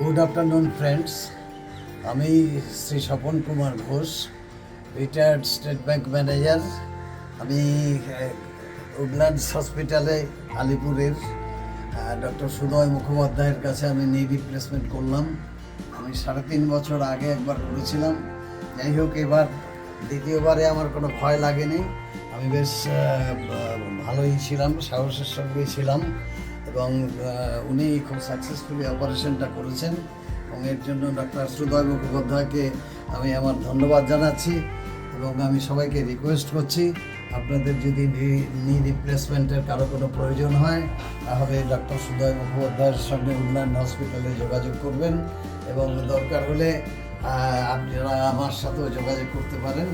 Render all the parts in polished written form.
Good afternoon friends, আমি Shri Swapan Kumar Ghosh, retired state bank manager. আমি Woodlands হসপিটালে আলিপুরের ডক্টর সুদয় মুখোপাধ্যায়ের কাছে আমি নি রিপ্লেসমেন্ট করলাম। আমি 3.5 বছর আগে একবার করেছিলাম। যাই হোক, এবার দ্বিতীয়বারে আমার কোনো ভয় লাগেনি। আমি বেশ ভালোই ছিলাম, সাহসের সঙ্গেই ছিলাম এবং উনি খুব সাকসেসফুলি অপারেশনটা করেছেন এবং এর জন্য ডক্টর সুদয় মুখোপাধ্যায়কে আমি আমার ধন্যবাদ জানাচ্ছি এবং আমি সবাইকে রিকোয়েস্ট করছি, আপনাদের যদি নি রিপ্লেসমেন্টের কারো কোনো প্রয়োজন হয় তাহলে ডক্টর সুদয় মুখোপাধ্যায়ের সঙ্গে উডল্যান্ড হসপিটালে যোগাযোগ করবেন এবং দরকার হলে আপনারা আমার সাথেও যোগাযোগ করতে পারেন।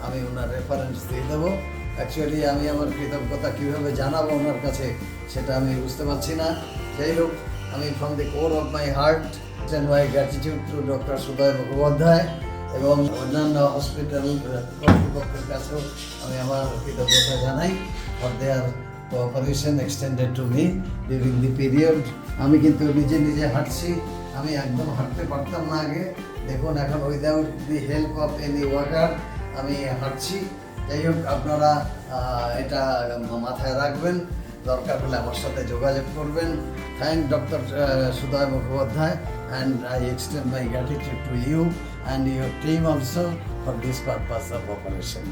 আমি ওনার রেফারেন্স দিয়ে দেবো। অ্যাকচুয়ালি আমি আমার কৃতজ্ঞতা কীভাবে জানাবো ওনার কাছে সেটা আমি বুঝতে পারছি না। যাই হোক, আমি from the core of my heart send my gratitude to doctor Suday Mukhopadhyay এবং অন্যান্য হসপিটাল কর্তৃপক্ষের কাছেও আমি আমার কৃতজ্ঞতা জানাই for their cooperation extended to me during the period. আমি কিন্তু নিজে নিজে হাঁটছি, আমি একদম হাঁটতে পারতাম না আগে। দেখুন, এখন without the help of any walker আমি হাঁটছি। যাই হোক, আপনারা এটা মাথায় রাখবেন, দরকার হলে আমার সাথে যোগাযোগ করবেন। Thank doctor Suday Mukhopadhyay and I extend my gratitude to you and your team also for this purpose of operation.